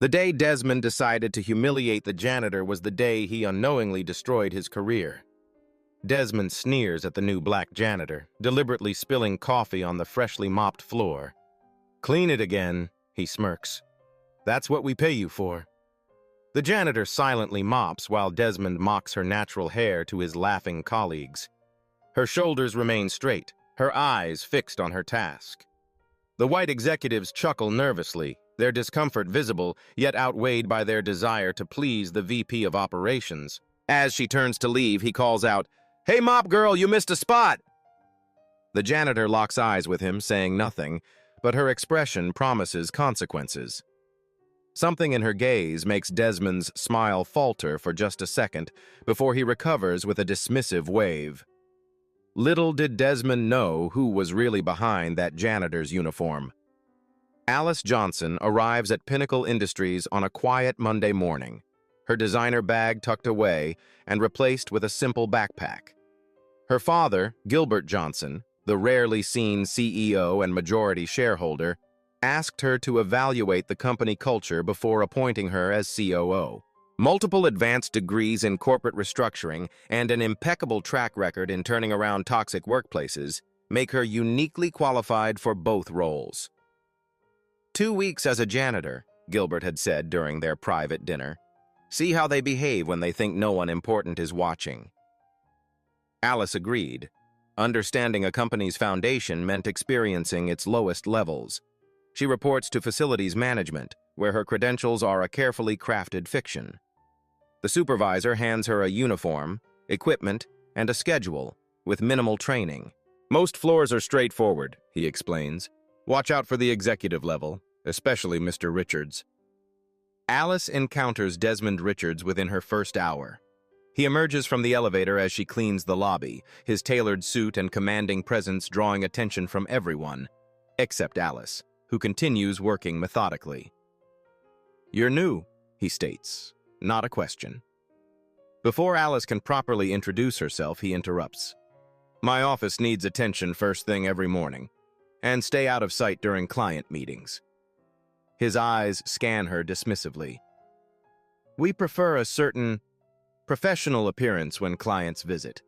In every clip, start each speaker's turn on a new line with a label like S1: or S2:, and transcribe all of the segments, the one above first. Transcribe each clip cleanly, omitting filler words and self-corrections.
S1: The day Desmond decided to humiliate the janitor was the day he unknowingly destroyed his career. Desmond sneers at the new black janitor, deliberately spilling coffee on the freshly mopped floor. "Clean it again," he smirks. "That's what we pay you for." The janitor silently mops while Desmond mocks her natural hair to his laughing colleagues. Her shoulders remain straight, her eyes fixed on her task. The white executives chuckle nervously, their discomfort visible, yet outweighed by their desire to please the VP of Operations. As she turns to leave, he calls out, "Hey, mop girl, you missed a spot!" The janitor locks eyes with him, saying nothing, but her expression promises consequences. Something in her gaze makes Desmond's smile falter for just a second before he recovers with a dismissive wave. Little did Desmond know who was really behind that janitor's uniform. Alice Johnson arrives at Pinnacle Industries on a quiet Monday morning, her designer bag tucked away and replaced with a simple backpack. Her father, Gilbert Johnson, the rarely seen CEO and majority shareholder, asked her to evaluate the company culture before appointing her as COO. Multiple advanced degrees in corporate restructuring and an impeccable track record in turning around toxic workplaces make her uniquely qualified for both roles. 2 weeks as a janitor, Gilbert had said during their private dinner. See how they behave when they think no one important is watching. Alice agreed. Understanding a company's foundation meant experiencing its lowest levels. She reports to facilities management, where her credentials are a carefully crafted fiction. The supervisor hands her a uniform, equipment, and a schedule, with minimal training. "Most floors are straightforward," he explains. "Watch out for the executive level, especially Mr. Richards." Alice encounters Desmond Richards within her first hour. He emerges from the elevator as she cleans the lobby, his tailored suit and commanding presence drawing attention from everyone, except Alice, who continues working methodically. "You're new," he states, not a question. Before Alice can properly introduce herself, he interrupts. "My office needs attention first thing every morning, and stay out of sight during client meetings." His eyes scan her dismissively. "We prefer a certain professional appearance when clients visit."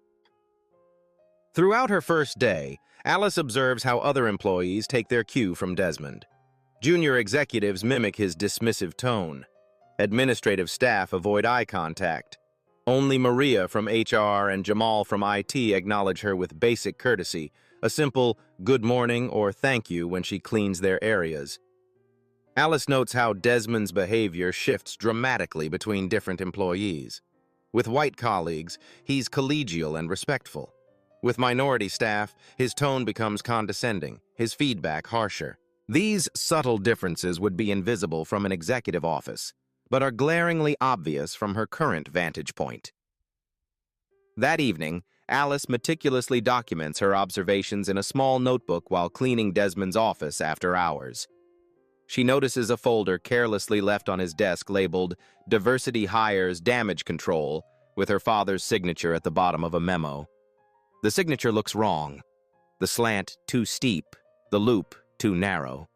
S1: Throughout her first day, Alice observes how other employees take their cue from Desmond. Junior executives mimic his dismissive tone. Administrative staff avoid eye contact. Only Maria from HR and Jamal from IT acknowledge her with basic courtesy, a simple "good morning" or "thank you" when she cleans their areas. Alice notes how Desmond's behavior shifts dramatically between different employees. With white colleagues, he's collegial and respectful. With minority staff, his tone becomes condescending, his feedback harsher. These subtle differences would be invisible from an executive office, but are glaringly obvious from her current vantage point. That evening, Alice meticulously documents her observations in a small notebook while cleaning Desmond's office after hours. She notices a folder carelessly left on his desk labeled "Diversity Hires Damage Control" with her father's signature at the bottom of a memo. The signature looks wrong. The slant too steep, the loop too narrow.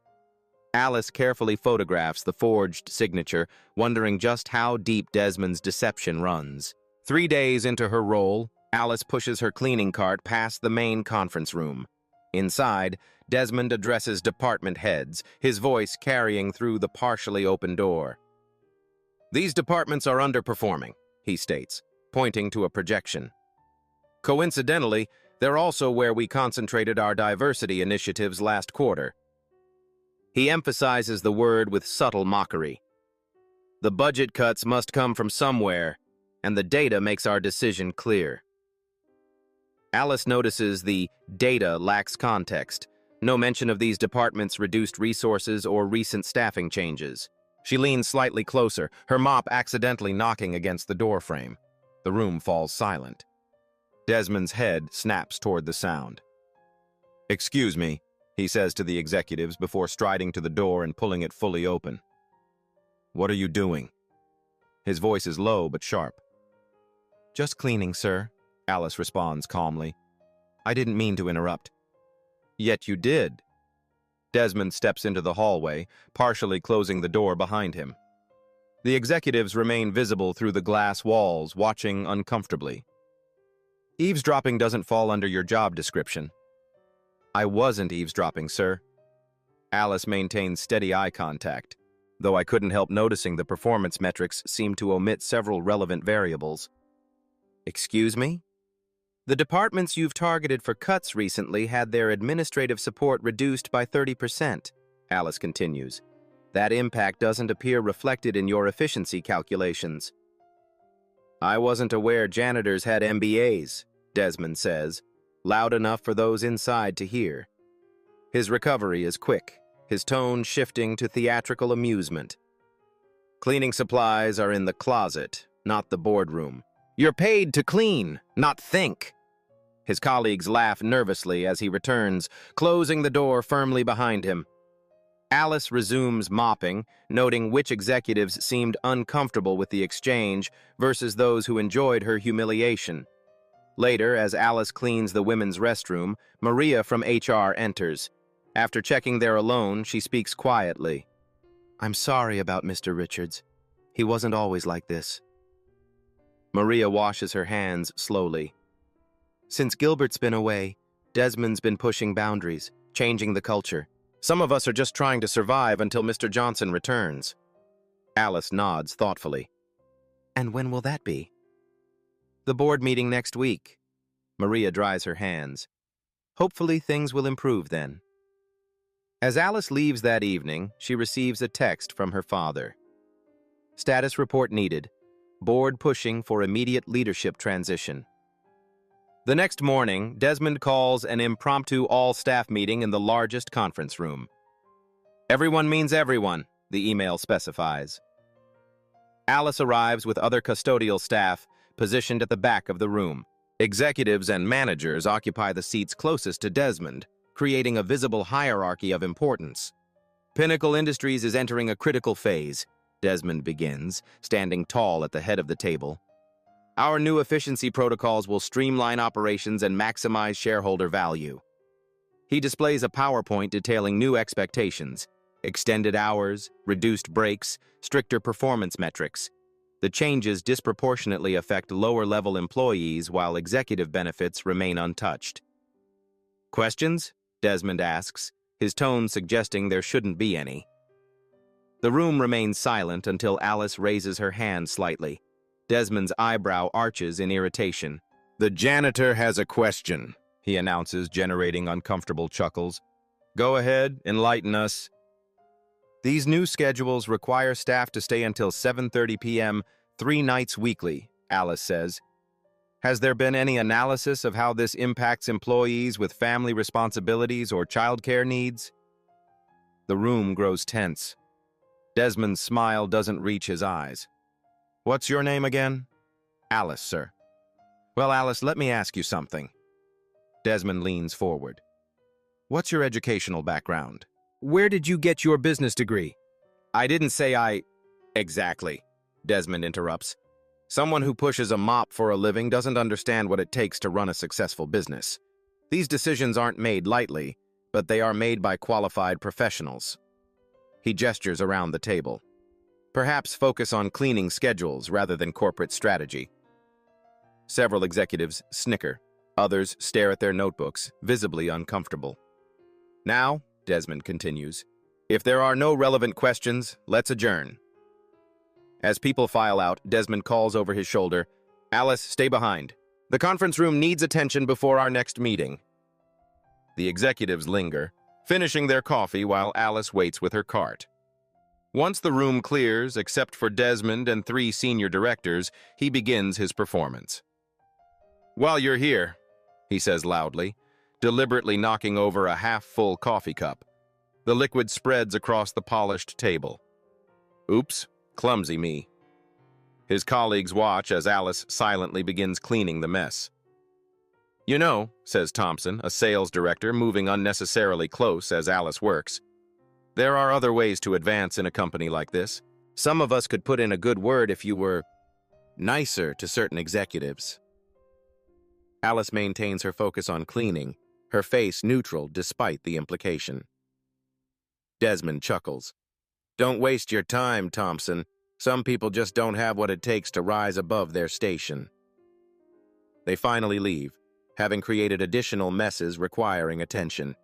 S1: Alice carefully photographs the forged signature, wondering just how deep Desmond's deception runs. 3 days into her role, Alice pushes her cleaning cart past the main conference room. Inside, Desmond addresses department heads, his voice carrying through the partially open door. "These departments are underperforming," he states, pointing to a projection. "Coincidentally, they're also where we concentrated our diversity initiatives last quarter." He emphasizes the word with subtle mockery. "The budget cuts must come from somewhere, and the data makes our decision clear." Alice notices the data lacks context. No mention of these departments' reduced resources or recent staffing changes. She leans slightly closer, her mop accidentally knocking against the doorframe. The room falls silent. Desmond's head snaps toward the sound. "Excuse me," he says to the executives before striding to the door and pulling it fully open. "What are you doing?" His voice is low but sharp. "Just cleaning, sir," Alice responds calmly. "I didn't mean to interrupt." "Yet you did." Desmond steps into the hallway, partially closing the door behind him. The executives remain visible through the glass walls, watching uncomfortably. Eavesdropping doesn't fall under your job description. I wasn't eavesdropping, sir. Alice maintains steady eye contact, though I couldn't help noticing the performance metrics seem to omit several relevant variables. Excuse me? The departments you've targeted for cuts recently had their administrative support reduced by 30%, Alice continues. That impact doesn't appear reflected in your efficiency calculations. I wasn't aware janitors had MBAs, Desmond says, loud enough for those inside to hear. His recovery is quick, his tone shifting to theatrical amusement. Cleaning supplies are in the closet, not the boardroom. You're paid to clean, not think. His colleagues laugh nervously as he returns, closing the door firmly behind him. Alice resumes mopping, noting which executives seemed uncomfortable with the exchange versus those who enjoyed her humiliation. Later, as Alice cleans the women's restroom, Maria from HR enters. After checking they're alone, she speaks quietly. I'm sorry about Mr. Richards. He wasn't always like this. Maria washes her hands slowly. Since Gilbert's been away, Desmond's been pushing boundaries, changing the culture. Some of us are just trying to survive until Mr. Johnson returns. Alice nods thoughtfully. And when will that be? The board meeting next week. Maria dries her hands. Hopefully things will improve then. As Alice leaves that evening, she receives a text from her father. Status report needed. Board pushing for immediate leadership transition. The next morning, Desmond calls an impromptu all-staff meeting in the largest conference room. Everyone means everyone, the email specifies. Alice arrives with other custodial staff positioned at the back of the room. Executives and managers occupy the seats closest to Desmond, creating a visible hierarchy of importance. Pinnacle Industries is entering a critical phase, Desmond begins, standing tall at the head of the table. Our new efficiency protocols will streamline operations and maximize shareholder value. He displays a PowerPoint detailing new expectations, extended hours, reduced breaks, stricter performance metrics. The changes disproportionately affect lower-level employees while executive benefits remain untouched. Questions? Desmond asks, his tone suggesting there shouldn't be any. The room remains silent until Alice raises her hand slightly. Desmond's eyebrow arches in irritation. The janitor has a question, he announces, generating uncomfortable chuckles. Go ahead, enlighten us. These new schedules require staff to stay until 7:30 p.m. 3 nights weekly, Alice says. Has there been any analysis of how this impacts employees with family responsibilities or childcare needs? The room grows tense. Desmond's smile doesn't reach his eyes. What's your name again? Alice, sir. Well, Alice, let me ask you something. Desmond leans forward. What's your educational background? Where did you get your business degree? I didn't say I... Exactly, Desmond interrupts. Someone who pushes a mop for a living doesn't understand what it takes to run a successful business. These decisions aren't made lightly, but they are made by qualified professionals. He gestures around the table. Perhaps focus on cleaning schedules rather than corporate strategy. Several executives snicker. Others stare at their notebooks, visibly uncomfortable. Now, Desmond continues, if there are no relevant questions, let's adjourn. As people file out, Desmond calls over his shoulder, Alice, stay behind. The conference room needs attention before our next meeting. The executives linger, finishing their coffee while Alice waits with her cart. Once the room clears, except for Desmond and 3 senior directors, he begins his performance. While you're here, he says loudly, deliberately knocking over a half-full coffee cup. The liquid spreads across the polished table. Oops, clumsy me. His colleagues watch as Alice silently begins cleaning the mess. You know, says Thompson, a sales director, moving unnecessarily close as Alice works, there are other ways to advance in a company like this. Some of us could put in a good word if you were nicer to certain executives. Alice maintains her focus on cleaning, her face neutral despite the implication. Desmond chuckles. Don't waste your time, Thompson. Some people just don't have what it takes to rise above their station. They finally leave, having created additional messes requiring attention.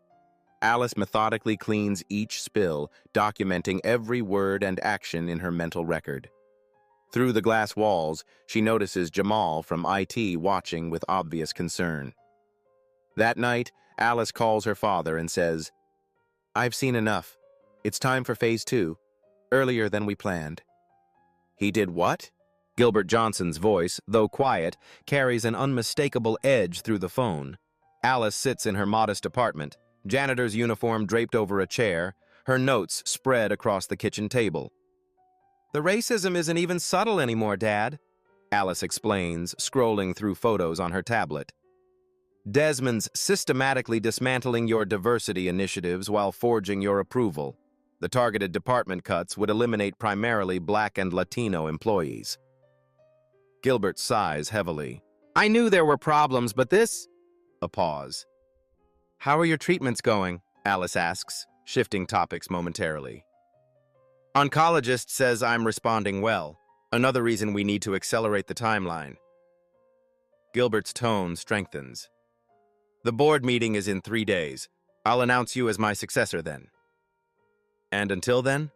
S1: Alice methodically cleans each spill, documenting every word and action in her mental record. Through the glass walls, she notices Jamal from IT watching with obvious concern. That night, Alice calls her father and says, "I've seen enough. It's time for phase 2, earlier than we planned." "He did what?" Gilbert Johnson's voice, though quiet, carries an unmistakable edge through the phone. Alice sits in her modest apartment, janitor's uniform draped over a chair, her notes spread across the kitchen table. "The racism isn't even subtle anymore, Dad," Alice explains, scrolling through photos on her tablet. "Desmond's systematically dismantling your diversity initiatives while forging your approval. The targeted department cuts would eliminate primarily Black and Latino employees." Gilbert sighs heavily. "I knew there were problems, but this—" A pause. "How are your treatments going?" Alice asks, shifting topics momentarily. "Oncologist says I'm responding well. Another reason we need to accelerate the timeline." Gilbert's tone strengthens. "The board meeting is in 3 days. I'll announce you as my successor then." "And until then?"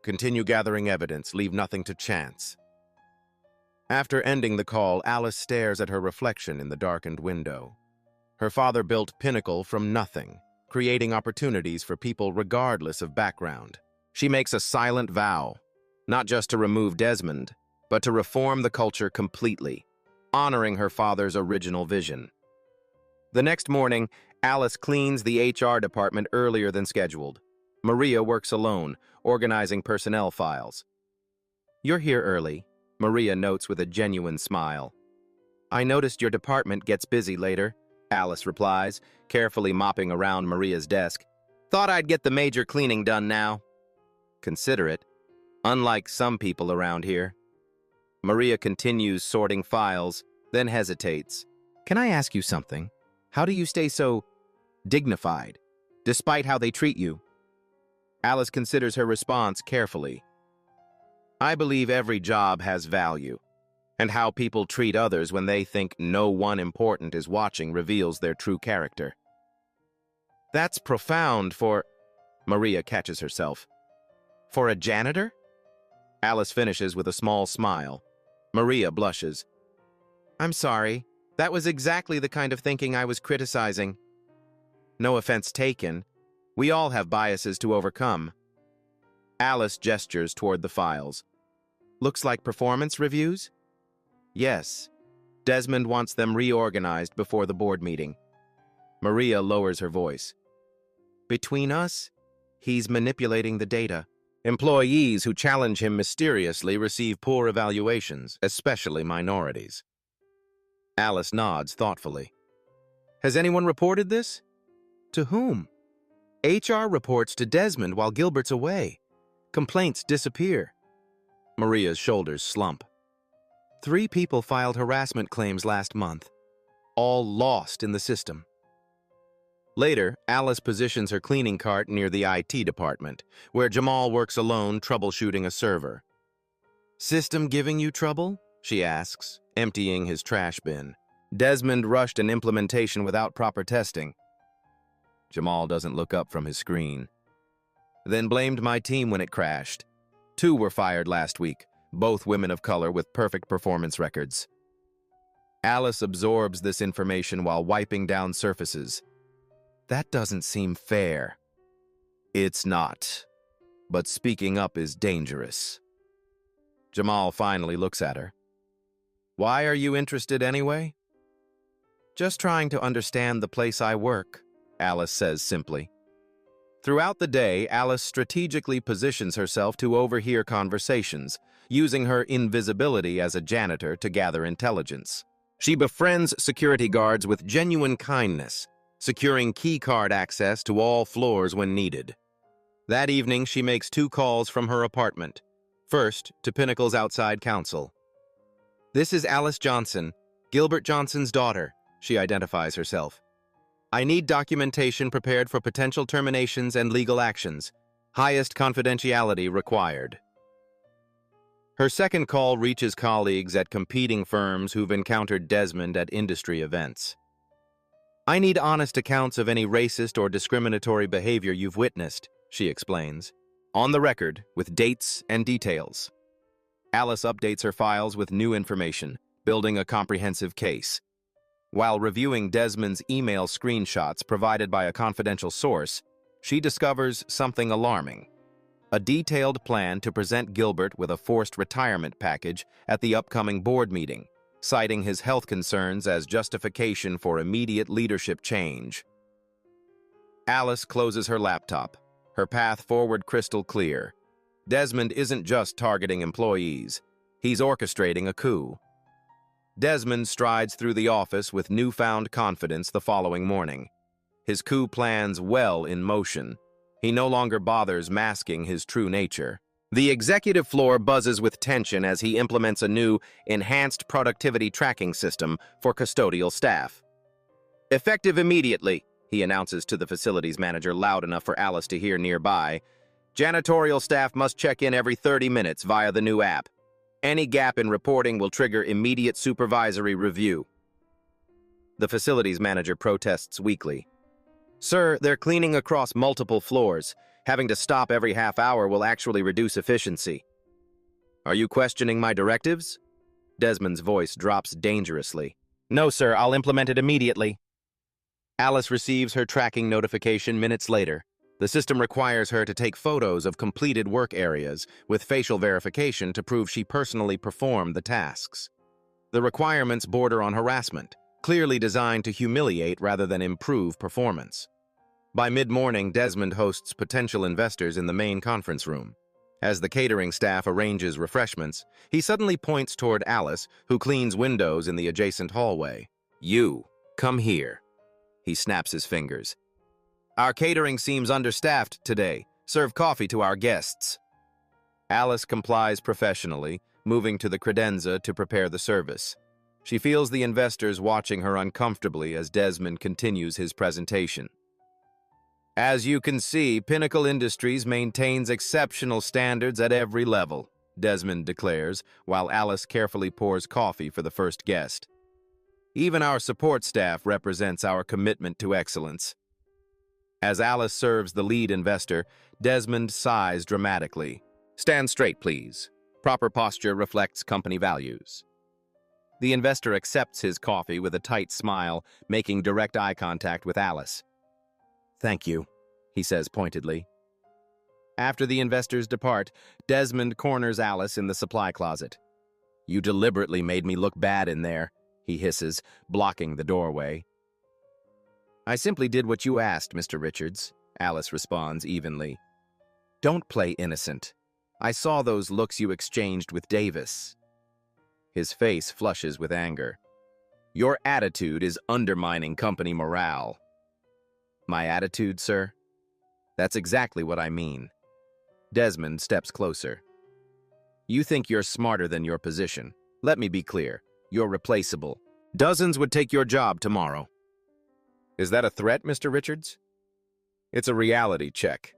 S1: "Continue gathering evidence, leave nothing to chance." After ending the call, Alice stares at her reflection in the darkened window. Her father built Pinnacle from nothing, creating opportunities for people regardless of background. She makes a silent vow, not just to remove Desmond, but to reform the culture completely, honoring her father's original vision. The next morning, Alice cleans the HR department earlier than scheduled. Maria works alone, organizing personnel files. "You're here early," Maria notes with a genuine smile. "I noticed your department gets busy later," Alice replies, carefully mopping around Maria's desk. "Thought I'd get the major cleaning done now." "Considerate, unlike some people around here." Maria continues sorting files, then hesitates. "Can I ask you something? How do you stay so dignified, despite how they treat you?" Alice considers her response carefully. "I believe every job has value, and how people treat others when they think no one important is watching reveals their true character." "That's profound for—" Maria catches herself. "For a janitor?" Alice finishes with a small smile. Maria blushes. "I'm sorry. That was exactly the kind of thinking I was criticizing." "No offense taken. We all have biases to overcome." Alice gestures toward the files. "Looks like performance reviews?" "Yes. Desmond wants them reorganized before the board meeting." Maria lowers her voice. "Between us, he's manipulating the data. Employees who challenge him mysteriously receive poor evaluations, especially minorities." Alice nods thoughtfully. "Has anyone reported this?" "To whom?" "HR reports to Desmond while Gilbert's away. Complaints disappear." Maria's shoulders slump. 3 people filed harassment claims last month, all lost in the system. Later, Alice positions her cleaning cart near the IT department, where Jamal works alone troubleshooting a server. "System giving you trouble?" she asks, emptying his trash bin. "Desmond rushed an implementation without proper testing." Jamal doesn't look up from his screen. "Then blamed my team when it crashed. 2 were fired last week, both women of color with perfect performance records." Alice absorbs this information while wiping down surfaces. "That doesn't seem fair." "It's not. But speaking up is dangerous." Jamal finally looks at her. "Why are you interested anyway?" "Just trying to understand the place I work," Alice says simply. Throughout the day, Alice strategically positions herself to overhear conversations, using her invisibility as a janitor to gather intelligence. She befriends security guards with genuine kindness, securing key card access to all floors when needed. That evening, she makes 2 calls from her apartment. First, to Pinnacle's outside counsel. "This is Alice Johnson, Gilbert Johnson's daughter," she identifies herself. "I need documentation prepared for potential terminations and legal actions. Highest confidentiality required." Her second call reaches colleagues at competing firms who've encountered Desmond at industry events. "I need honest accounts of any racist or discriminatory behavior you've witnessed," she explains. "On the record, with dates and details." Alice updates her files with new information, building a comprehensive case. While reviewing Desmond's email screenshots provided by a confidential source, she discovers something alarming: a detailed plan to present Gilbert with a forced retirement package at the upcoming board meeting, citing his health concerns as justification for immediate leadership change. Alice closes her laptop, her path forward crystal clear. Desmond isn't just targeting employees, he's orchestrating a coup. Desmond strides through the office with newfound confidence the following morning. His coup plans well in motion. He no longer bothers masking his true nature. The executive floor buzzes with tension as he implements a new, enhanced productivity tracking system for custodial staff. "Effective immediately," he announces to the facilities manager loud enough for Alice to hear nearby. "Janitorial staff must check in every 30 minutes via the new app. Any gap in reporting will trigger immediate supervisory review." The facilities manager protests weakly. "Sir, they're cleaning across multiple floors. Having to stop every half hour will actually reduce efficiency." "Are you questioning my directives?" Desmond's voice drops dangerously. "No, sir, I'll implement it immediately." Alice receives her tracking notification minutes later. The system requires her to take photos of completed work areas with facial verification to prove she personally performed the tasks. The requirements border on harassment, clearly designed to humiliate rather than improve performance. By mid-morning, Desmond hosts potential investors in the main conference room. As the catering staff arranges refreshments, he suddenly points toward Alice, who cleans windows in the adjacent hallway. "You, come here." He snaps his fingers. "Our catering seems understaffed today. Serve coffee to our guests." Alice complies professionally, moving to the credenza to prepare the service. She feels the investors watching her uncomfortably as Desmond continues his presentation. "As you can see, Pinnacle Industries maintains exceptional standards at every level," Desmond declares, while Alice carefully pours coffee for the first guest. "Even our support staff represents our commitment to excellence." As Alice serves the lead investor, Desmond sighs dramatically. "Stand straight, please. Proper posture reflects company values." The investor accepts his coffee with a tight smile, making direct eye contact with Alice. "Thank you," he says pointedly. After the investors depart, Desmond corners Alice in the supply closet. "You deliberately made me look bad in there," he hisses, blocking the doorway. "I simply did what you asked, Mr. Richards," Alice responds evenly. "Don't play innocent. I saw those looks you exchanged with Davis." His face flushes with anger. "Your attitude is undermining company morale." "My attitude, sir? That's exactly what I mean." Desmond steps closer. "You think you're smarter than your position. Let me be clear. You're replaceable. Dozens would take your job tomorrow." "Is that a threat, Mr. Richards?" "It's a reality check."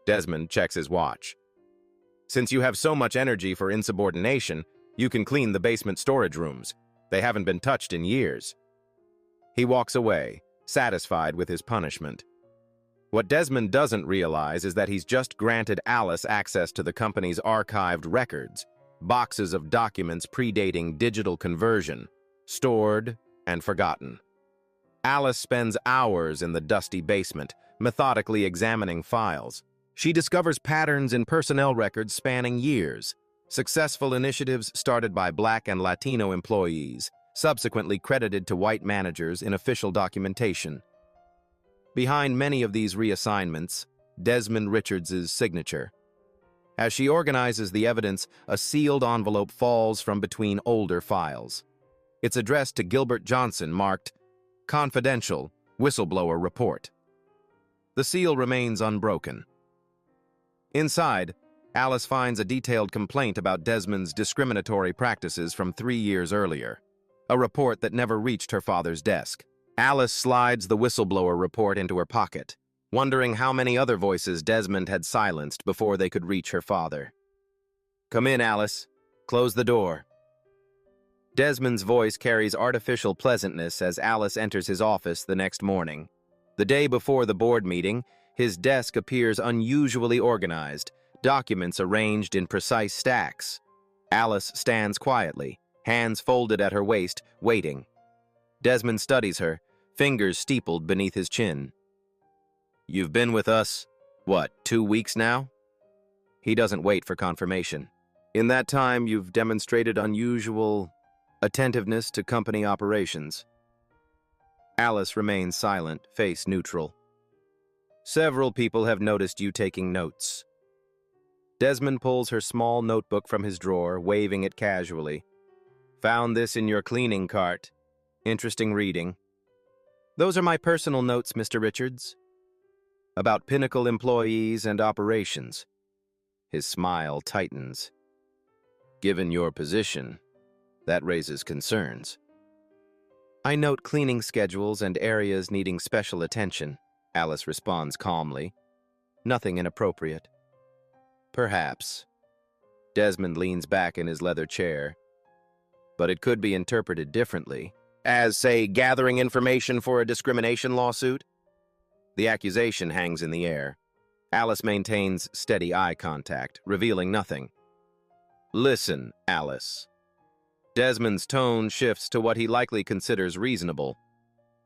S1: Desmond checks his watch. "Since you have so much energy for insubordination, you can clean the basement storage rooms. They haven't been touched in years." He walks away, satisfied with his punishment. What Desmond doesn't realize is that he's just granted Alice access to the company's archived records, boxes of documents predating digital conversion, stored and forgotten. Alice spends hours in the dusty basement, methodically examining files. She discovers patterns in personnel records spanning years, successful initiatives started by Black and Latino employees, subsequently credited to white managers in official documentation. Behind many of these reassignments, Desmond Richards' signature. As she organizes the evidence, a sealed envelope falls from between older files. It's addressed to Gilbert Johnson, marked "Confidential Whistleblower Report." The seal remains unbroken. Inside, Alice finds a detailed complaint about Desmond's discriminatory practices from 3 years earlier, a report that never reached her father's desk. Alice slides the whistleblower report into her pocket, wondering how many other voices Desmond had silenced before they could reach her father. "Come in, Alice," Close the door. Desmond's voice carries artificial pleasantness as Alice enters his office the next morning. The day before the board meeting, his desk appears unusually organized, documents arranged in precise stacks. Alice stands quietly, hands folded at her waist, waiting. Desmond studies her, fingers steepled beneath his chin. You've been with us, 2 weeks now? He doesn't wait for confirmation. In that time, you've demonstrated unusual attentiveness to company operations. Alice remains silent, face neutral. Several people have noticed you taking notes. Desmond pulls her small notebook from his drawer, waving it casually. Found this in your cleaning cart. Interesting reading. Those are my personal notes, Mr. Richards. About Pinnacle employees and operations. His smile tightens. Given your position, that raises concerns. I note cleaning schedules and areas needing special attention, Alice responds calmly. Nothing inappropriate. Perhaps. Desmond leans back in his leather chair. But it could be interpreted differently. As, say, gathering information for a discrimination lawsuit? The accusation hangs in the air. Alice maintains steady eye contact, revealing nothing. Listen, Alice. Desmond's tone shifts to what he likely considers reasonable.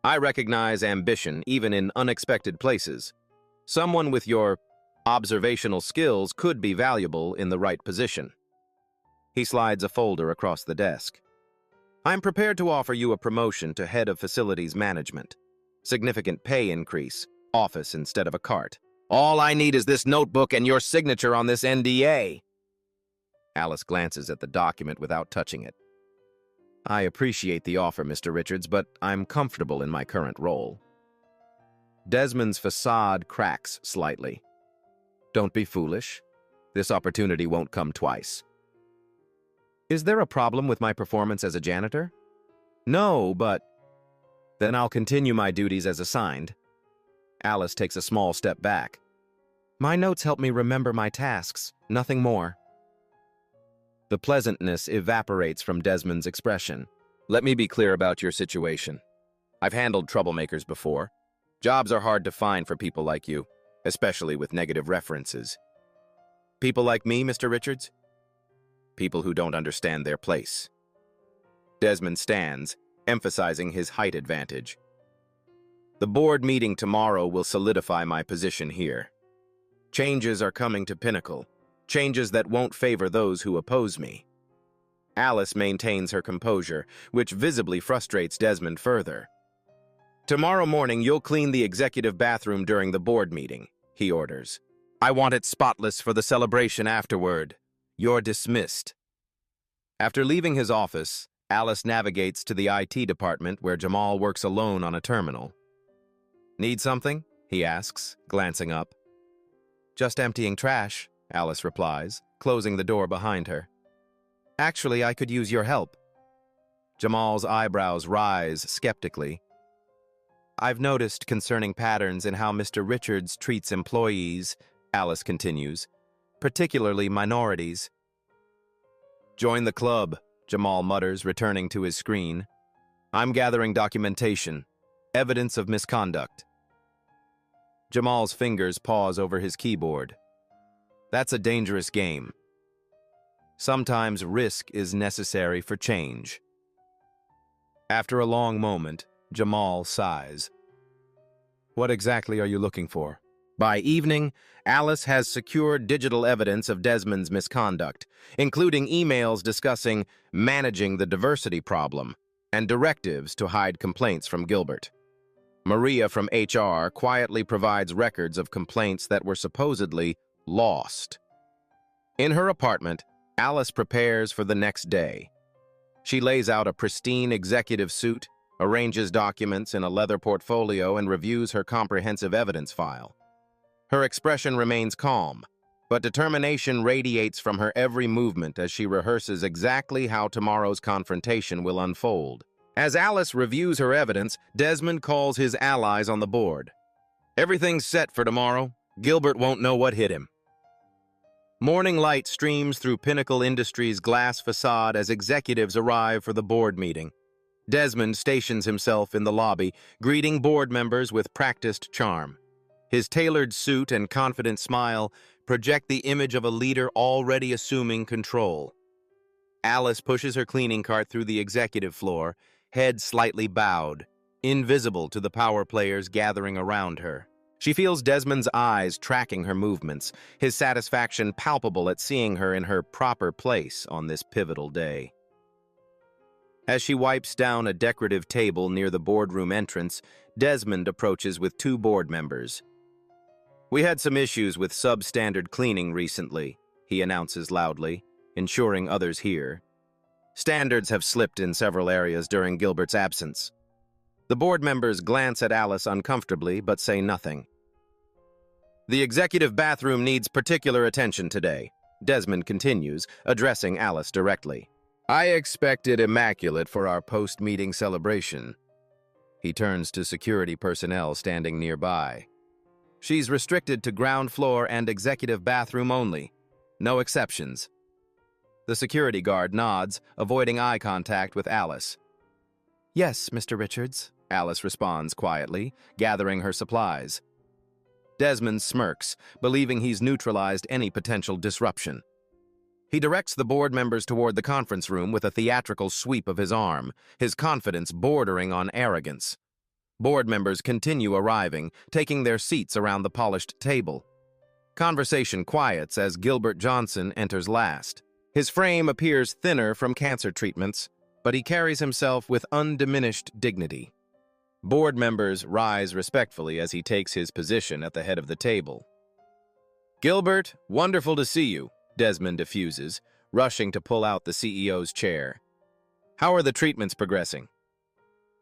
S1: I recognize ambition, even in unexpected places. Someone with your observational skills could be valuable in the right position. He slides a folder across the desk. I'm prepared to offer you a promotion to head of facilities management. Significant pay increase, office instead of a cart. All I need is this notebook and your signature on this NDA. Alice glances at the document without touching it. I appreciate the offer, Mr. Richards, but I'm comfortable in my current role. Desmond's facade cracks slightly. Don't be foolish. This opportunity won't come twice. Is there a problem with my performance as a janitor? No, but... Then I'll continue my duties as assigned. Alice takes a small step back. My notes help me remember my tasks, nothing more. The pleasantness evaporates from Desmond's expression. Let me be clear about your situation. I've handled troublemakers before. Jobs are hard to find for people like you, especially with negative references. People like me, Mr. Richards? People who don't understand their place. Desmond stands, emphasizing his height advantage. The board meeting tomorrow will solidify my position here. Changes are coming to Pinnacle. Changes that won't favor those who oppose me. Alice maintains her composure, which visibly frustrates Desmond further. Tomorrow morning, you'll clean the executive bathroom during the board meeting, he orders. I want it spotless for the celebration afterward. You're dismissed. After leaving his office, Alice navigates to the IT department where Jamal works alone on a terminal. Need something? He asks, glancing up. Just emptying trash, Alice replies, closing the door behind her. Actually, I could use your help. Jamal's eyebrows rise skeptically. I've noticed concerning patterns in how Mr. Richards treats employees, Alice continues, particularly minorities. Join the club, Jamal mutters, returning to his screen. I'm gathering documentation, evidence of misconduct. Jamal's fingers pause over his keyboard. That's a dangerous game. Sometimes risk is necessary for change. After a long moment, Jamal sighs. What exactly are you looking for? By evening, Alice has secured digital evidence of Desmond's misconduct, including emails discussing managing the diversity problem and directives to hide complaints from Gilbert. Maria from HR quietly provides records of complaints that were supposedly lost. In her apartment, Alice prepares for the next day. She lays out a pristine executive suit, arranges documents in a leather portfolio, and reviews her comprehensive evidence file. Her expression remains calm, but determination radiates from her every movement as she rehearses exactly how tomorrow's confrontation will unfold. As Alice reviews her evidence, Desmond calls his allies on the board. Everything's set for tomorrow. Gilbert won't know what hit him. Morning light streams through Pinnacle Industries' glass facade as executives arrive for the board meeting. Desmond stations himself in the lobby, greeting board members with practiced charm. His tailored suit and confident smile project the image of a leader already assuming control. Alice pushes her cleaning cart through the executive floor, head slightly bowed, invisible to the power players gathering around her. She feels Desmond's eyes tracking her movements, his satisfaction palpable at seeing her in her proper place on this pivotal day. As she wipes down a decorative table near the boardroom entrance, Desmond approaches with two board members. "We had some issues with substandard cleaning recently," he announces loudly, ensuring others hear. "Standards have slipped in several areas during Gilbert's absence." The board members glance at Alice uncomfortably but say nothing. "The executive bathroom needs particular attention today," Desmond continues, addressing Alice directly. "I expect it immaculate for our post-meeting celebration." He turns to security personnel standing nearby. "She's restricted to ground floor and executive bathroom only. No exceptions." The security guard nods, avoiding eye contact with Alice. "Yes, Mr. Richards," Alice responds quietly, gathering her supplies. Desmond smirks, believing he's neutralized any potential disruption. He directs the board members toward the conference room with a theatrical sweep of his arm, his confidence bordering on arrogance. Board members continue arriving, taking their seats around the polished table. Conversation quiets as Gilbert Johnson enters last. His frame appears thinner from cancer treatments, but he carries himself with undiminished dignity. Board members rise respectfully as he takes his position at the head of the table. "Gilbert, wonderful to see you," Desmond diffuses, rushing to pull out the CEO's chair. "How are the treatments progressing?"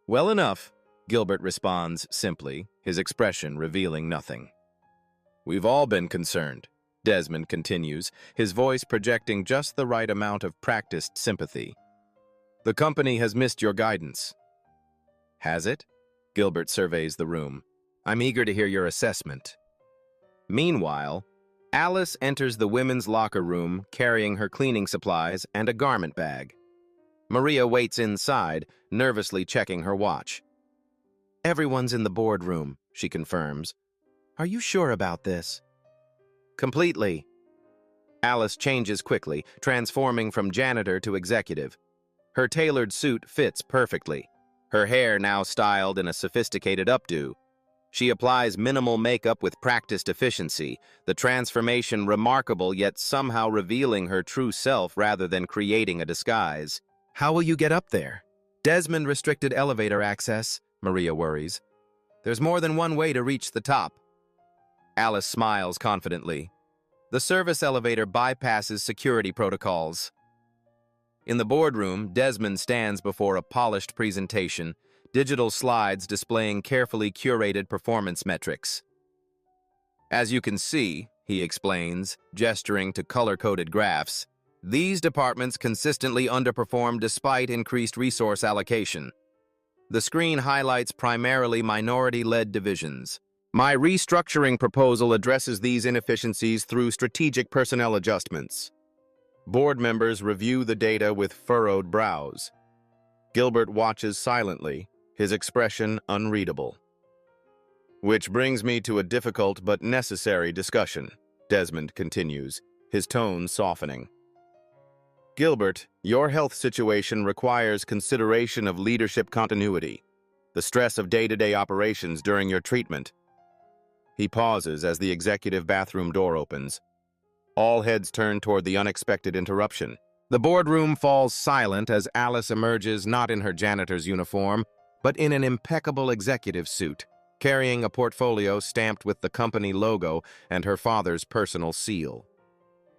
S1: "Well enough," Gilbert responds simply, his expression revealing nothing. "We've all been concerned," Desmond continues, his voice projecting just the right amount of practiced sympathy. "The company has missed your guidance." "Has it?" Gilbert surveys the room. "I'm eager to hear your assessment." Meanwhile, Alice enters the women's locker room carrying her cleaning supplies and a garment bag. Maria waits inside, nervously checking her watch. "Everyone's in the boardroom," she confirms. "Are you sure about this?" "Completely." Alice changes quickly, transforming from janitor to executive. Her tailored suit fits perfectly, her hair now styled in a sophisticated updo. She applies minimal makeup with practiced efficiency, the transformation remarkable yet somehow revealing her true self rather than creating a disguise. "How will you get up there?" "Desmond restricted elevator access," Maria worries. "There's more than one way to reach the top." Alice smiles confidently. "The service elevator bypasses security protocols." In the boardroom, Desmond stands before a polished presentation, digital slides displaying carefully curated performance metrics. "As you can see," he explains, gesturing to color-coded graphs, "these departments consistently underperform despite increased resource allocation. The screen highlights primarily minority-led divisions. My restructuring proposal addresses these inefficiencies through strategic personnel adjustments." Board members review the data with furrowed brows. Gilbert watches silently, his expression unreadable. "Which brings me to a difficult but necessary discussion," Desmond continues, his tone softening. "Gilbert, your health situation requires consideration of leadership continuity, the stress of day-to-day operations during your treatment." He pauses as the executive bathroom door opens. All heads turn toward the unexpected interruption. The boardroom falls silent as Alice emerges not in her janitor's uniform, but in an impeccable executive suit, carrying a portfolio stamped with the company logo and her father's personal seal.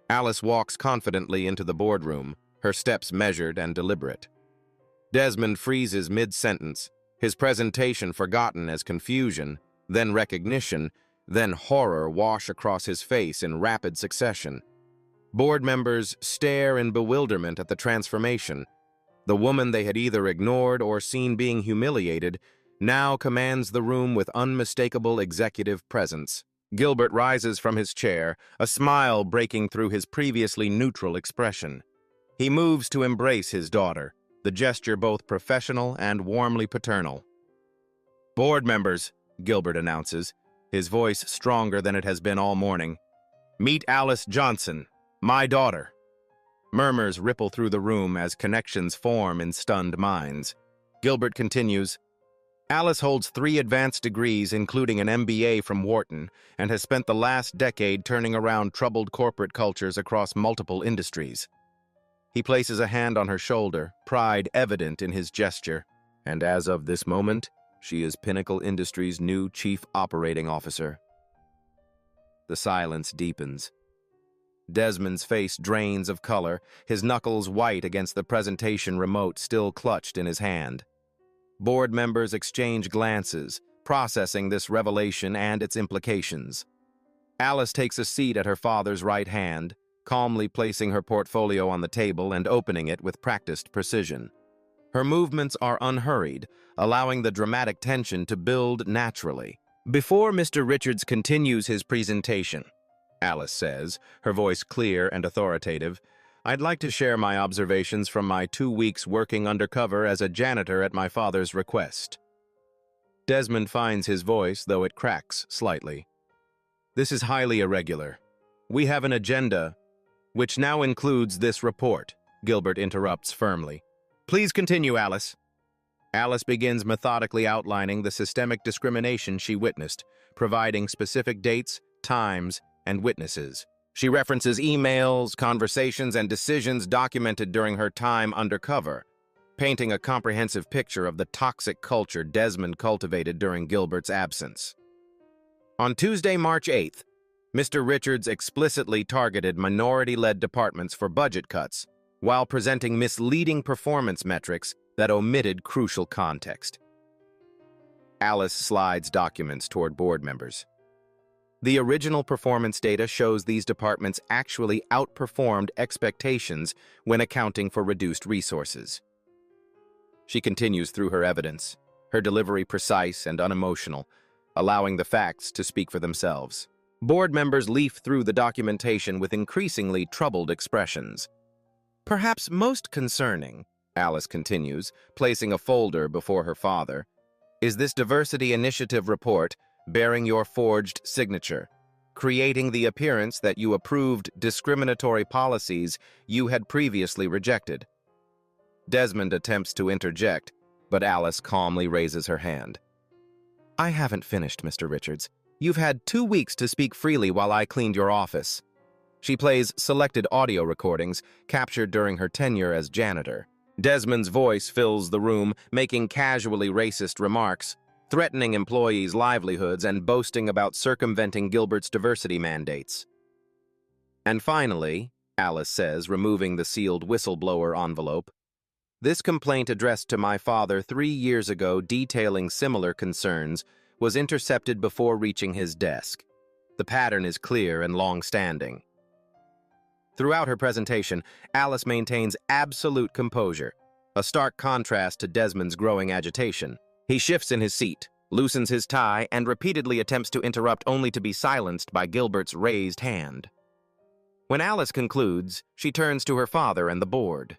S1: Alice walks confidently into the boardroom, her steps measured and deliberate. Desmond freezes mid-sentence, his presentation forgotten as confusion, then recognition, then horror wash across his face in rapid succession. Board members stare in bewilderment at the transformation. The woman they had either ignored or seen being humiliated now commands the room with unmistakable executive presence. Gilbert rises from his chair, a smile breaking through his previously neutral expression. He moves to embrace his daughter, the gesture both professional and warmly paternal. "Board members," Gilbert announces, his voice stronger than it has been all morning. "Meet Alice Johnson, my daughter." Murmurs ripple through the room as connections form in stunned minds. Gilbert continues, "Alice holds 3 advanced degrees, including an MBA from Wharton, and has spent the last decade turning around troubled corporate cultures across multiple industries." He places a hand on her shoulder, pride evident in his gesture. "And as of this moment, she is Pinnacle Industries' new Chief Operating Officer." The silence deepens. Desmond's face drains of color, his knuckles white against the presentation remote still clutched in his hand. Board members exchange glances, processing this revelation and its implications. Alice takes a seat at her father's right hand, calmly placing her portfolio on the table and opening it with practiced precision. Her movements are unhurried, allowing the dramatic tension to build naturally. "Before Mr. Richards continues his presentation," Alice says, her voice clear and authoritative, "I'd like to share my observations from my 2 weeks working undercover as a janitor at my father's request." Desmond finds his voice, though it cracks slightly. "This is highly irregular. We have an agenda, which now includes this report," Gilbert interrupts firmly. "Please continue, Alice." Alice begins methodically outlining the systemic discrimination she witnessed, providing specific dates, times, and witnesses. She references emails, conversations, and decisions documented during her time undercover, painting a comprehensive picture of the toxic culture Desmond cultivated during Gilbert's absence. On Tuesday, March 8th, Mr. Richards explicitly targeted minority-led departments for budget cuts, while presenting misleading performance metrics that omitted crucial context. Alice slides documents toward board members. The original performance data shows these departments actually outperformed expectations when accounting for reduced resources. She continues through her evidence, her delivery precise and unemotional, allowing the facts to speak for themselves. Board members leaf through the documentation with increasingly troubled expressions. "Perhaps most concerning," Alice continues, placing a folder before her father, "is this diversity initiative report bearing your forged signature, creating the appearance that you approved discriminatory policies you had previously rejected." Desmond attempts to interject, but Alice calmly raises her hand. "I haven't finished, Mr. Richards. You've had 2 weeks to speak freely while I cleaned your office." She plays selected audio recordings captured during her tenure as janitor. Desmond's voice fills the room, making casually racist remarks, threatening employees' livelihoods and boasting about circumventing Gilbert's diversity mandates. "And finally," Alice says, removing the sealed whistleblower envelope, "this complaint addressed to my father 3 years ago detailing similar concerns was intercepted before reaching his desk. The pattern is clear and long-standing." Throughout her presentation, Alice maintains absolute composure, a stark contrast to Desmond's growing agitation. He shifts in his seat, loosens his tie, and repeatedly attempts to interrupt only to be silenced by Gilbert's raised hand. When Alice concludes, she turns to her father and the board.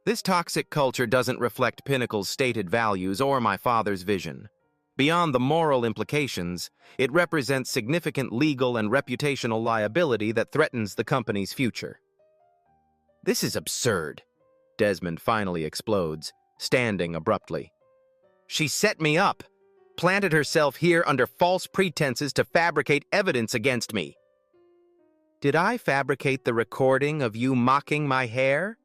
S1: "This toxic culture doesn't reflect Pinnacle's stated values or my father's vision. Beyond the moral implications, it represents significant legal and reputational liability that threatens the company's future." "This is absurd," Desmond finally explodes, standing abruptly. "She set me up, planted herself here under false pretenses to fabricate evidence against me." "Did I fabricate the recording of you mocking my hair?"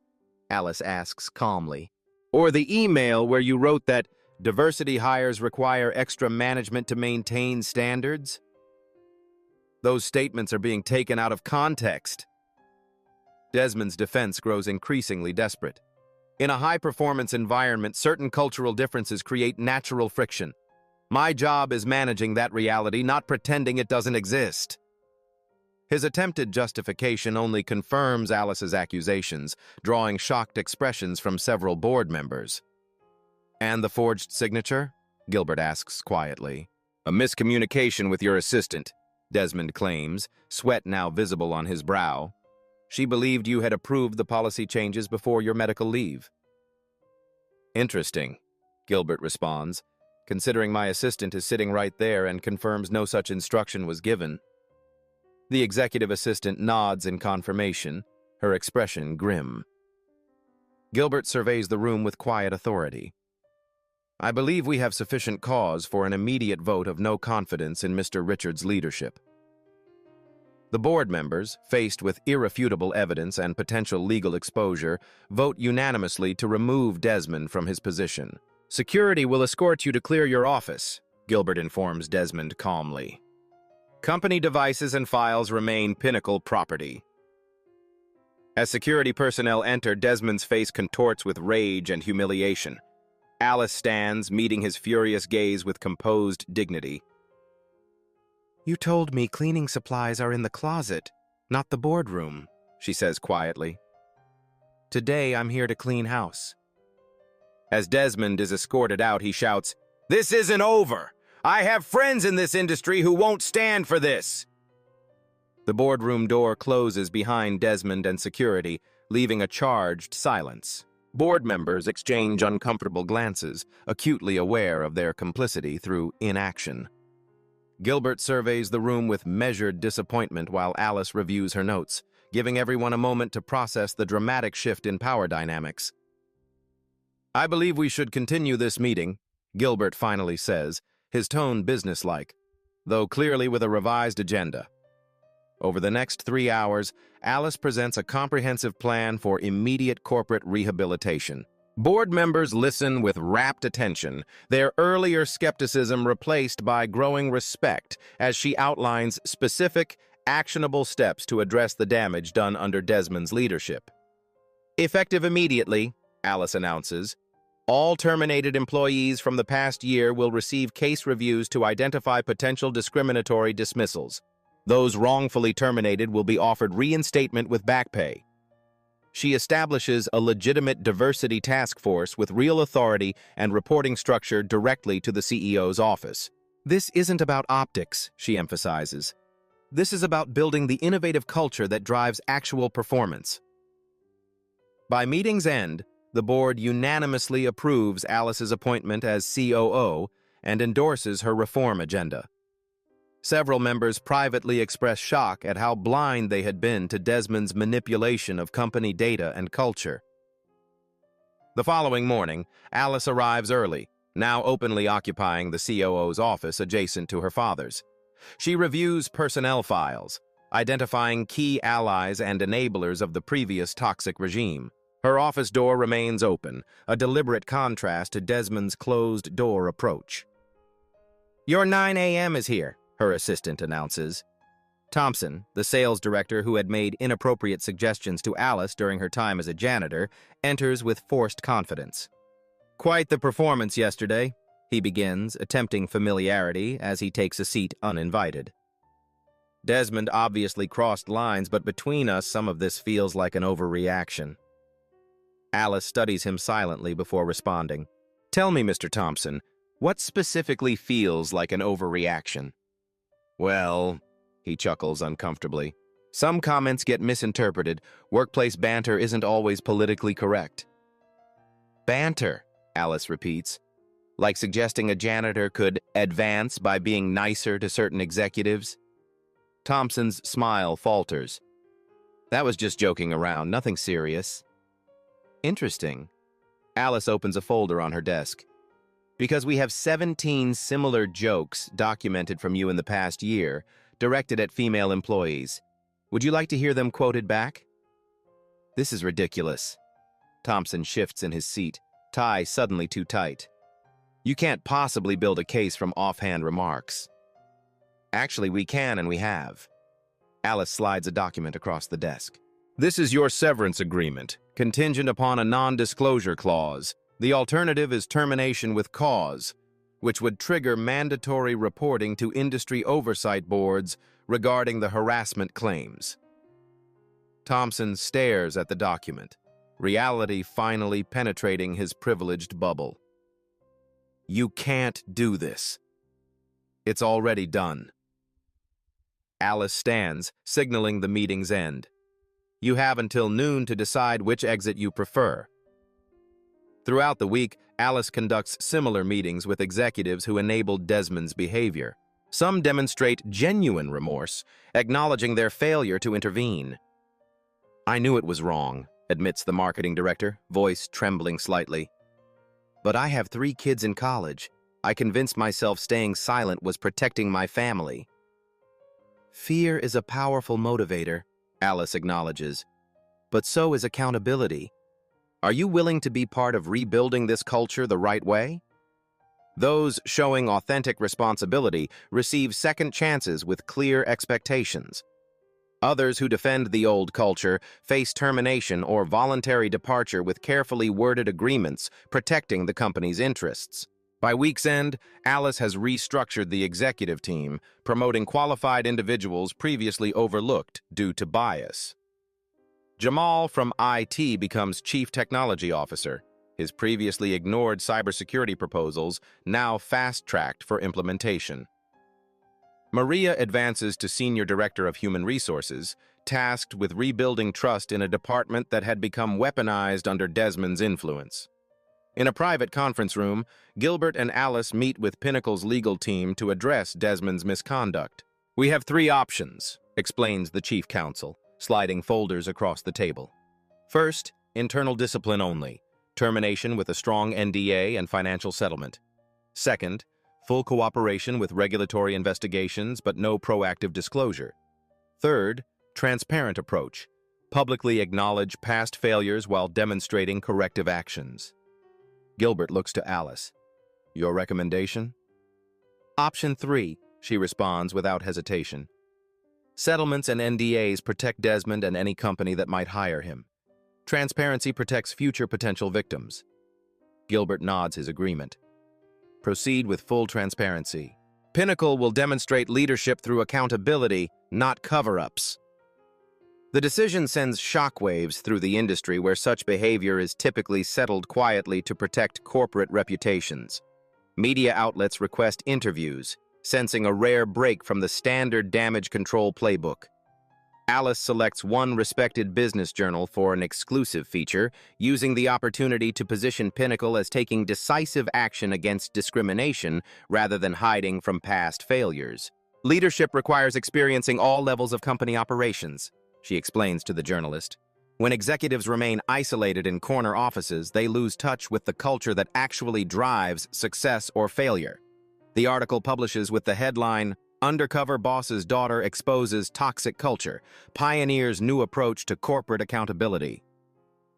S1: Alice asks calmly. "Or the email where you wrote that diversity hires require extra management to maintain standards?" "Those statements are being taken out of context." Desmond's defense grows increasingly desperate. "In a high-performance environment, certain cultural differences create natural friction. My job is managing that reality, not pretending it doesn't exist." His attempted justification only confirms Alice's accusations, drawing shocked expressions from several board members. "And the forged signature?" Gilbert asks quietly. "A miscommunication with your assistant," Desmond claims, sweat now visible on his brow. She believed you had approved the policy changes before your medical leave. Interesting, Gilbert responds, considering my assistant is sitting right there and confirms no such instruction was given. The executive assistant nods in confirmation, her expression grim. Gilbert surveys the room with quiet authority. I believe we have sufficient cause for an immediate vote of no confidence in Mr. Richards' leadership. The board members, faced with irrefutable evidence and potential legal exposure, vote unanimously to remove Desmond from his position. Security will escort you to clear your office, Gilbert informs Desmond calmly. Company devices and files remain Pinnacle property. As security personnel enter, Desmond's face contorts with rage and humiliation. Alice stands, meeting his furious gaze with composed dignity. You told me cleaning supplies are in the closet, not the boardroom, she says quietly. Today I'm here to clean house. As Desmond is escorted out, he shouts, "This isn't over! I have friends in this industry who won't stand for this!" The boardroom door closes behind Desmond and security, leaving a charged silence. Board members exchange uncomfortable glances, acutely aware of their complicity through inaction. Gilbert surveys the room with measured disappointment while Alice reviews her notes, giving everyone a moment to process the dramatic shift in power dynamics. I believe we should continue this meeting, Gilbert finally says, his tone businesslike, though clearly with a revised agenda. Over the next 3 hours, Alice presents a comprehensive plan for immediate corporate rehabilitation. Board members listen with rapt attention, their earlier skepticism replaced by growing respect as she outlines specific, actionable steps to address the damage done under Desmond's leadership. Effective immediately, Alice announces, all terminated employees from the past year will receive case reviews to identify potential discriminatory dismissals. Those wrongfully terminated will be offered reinstatement with back pay. She establishes a legitimate diversity task force with real authority and reporting structure directly to the CEO's office. This isn't about optics, she emphasizes. This is about building the innovative culture that drives actual performance. By meeting's end, the board unanimously approves Alice's appointment as COO and endorses her reform agenda. Several members privately expressed shock at how blind they had been to Desmond's manipulation of company data and culture. The following morning, Alice arrives early, now openly occupying the COO's office adjacent to her father's. She reviews personnel files, identifying key allies and enablers of the previous toxic regime. Her office door remains open, a deliberate contrast to Desmond's closed-door approach. Your 9 a.m. is here, her assistant announces. Thompson, the sales director who had made inappropriate suggestions to Alice during her time as a janitor, enters with forced confidence. Quite the performance yesterday, he begins, attempting familiarity as he takes a seat uninvited. Desmond obviously crossed lines, but between us, some of this feels like an overreaction. Alice studies him silently before responding. Tell me, Mr. Thompson, what specifically feels like an overreaction? Well, he chuckles uncomfortably. Some comments get misinterpreted. Workplace banter isn't always politically correct. Banter, Alice repeats, like suggesting a janitor could advance by being nicer to certain executives. Thompson's smile falters. That was just joking around, nothing serious. Interesting. Alice opens a folder on her desk. Because we have 17 similar jokes documented from you in the past year, directed at female employees. Would you like to hear them quoted back? This is ridiculous. Thompson shifts in his seat, tie suddenly too tight. You can't possibly build a case from offhand remarks. Actually, we can and we have. Alice slides a document across the desk. This is your severance agreement, contingent upon a non-disclosure clause. The alternative is termination with cause, which would trigger mandatory reporting to industry oversight boards regarding the harassment claims. Thompson stares at the document, reality finally penetrating his privileged bubble. You can't do this. It's already done. Alice stands, signaling the meeting's end. You have until noon to decide which exit you prefer. Throughout the week, Alice conducts similar meetings with executives who enabled Desmond's behavior. Some demonstrate genuine remorse, acknowledging their failure to intervene. "I knew it was wrong," admits the marketing director, voice trembling slightly. "But I have 3 kids in college. I convinced myself staying silent was protecting my family." Fear is a powerful motivator, Alice acknowledges. But so is accountability. Are you willing to be part of rebuilding this culture the right way? Those showing authentic responsibility receive second chances with clear expectations. Others who defend the old culture face termination or voluntary departure with carefully worded agreements protecting the company's interests. By week's end, Alice has restructured the executive team, promoting qualified individuals previously overlooked due to bias. Jamal from IT becomes Chief Technology Officer, his previously ignored cybersecurity proposals now fast-tracked for implementation. Maria advances to Senior Director of Human Resources, tasked with rebuilding trust in a department that had become weaponized under Desmond's influence. In a private conference room, Gilbert and Alice meet with Pinnacle's legal team to address Desmond's misconduct. "We have 3 options," explains the chief counsel, sliding folders across the table. "First, internal discipline only, termination with a strong NDA and financial settlement. Second, full cooperation with regulatory investigations but no proactive disclosure. Third, transparent approach, publicly acknowledge past failures while demonstrating corrective actions." Gilbert looks to Alice. "Your recommendation?" "Option 3, she responds without hesitation. "Settlements and NDAs protect Desmond and any company that might hire him. Transparency protects future potential victims." Gilbert nods his agreement. "Proceed with full transparency. Pinnacle will demonstrate leadership through accountability, not cover-ups." The decision sends shockwaves through the industry where such behavior is typically settled quietly to protect corporate reputations. Media outlets request interviews, sensing a rare break from the standard damage control playbook. Alice selects one respected business journal for an exclusive feature, using the opportunity to position Pinnacle as taking decisive action against discrimination rather than hiding from past failures. "Leadership requires experiencing all levels of company operations," she explains to the journalist. "When executives remain isolated in corner offices, they lose touch with the culture that actually drives success or failure." The article publishes with the headline, "Undercover Boss's Daughter Exposes Toxic Culture, Pioneers New Approach to Corporate Accountability."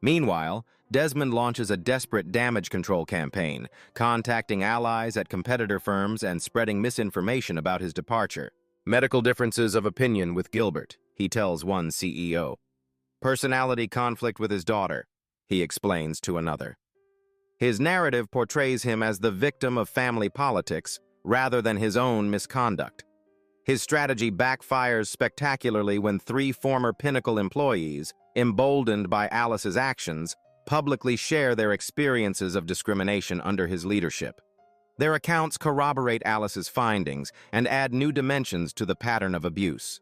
S1: Meanwhile, Desmond launches a desperate damage control campaign, contacting allies at competitor firms and spreading misinformation about his departure. "Medical differences of opinion with Gilbert," he tells one CEO. "Personality conflict with his daughter," he explains to another. His narrative portrays him as the victim of family politics rather than his own misconduct. His strategy backfires spectacularly when 3 former Pinnacle employees, emboldened by Alice's actions, publicly share their experiences of discrimination under his leadership. Their accounts corroborate Alice's findings and add new dimensions to the pattern of abuse.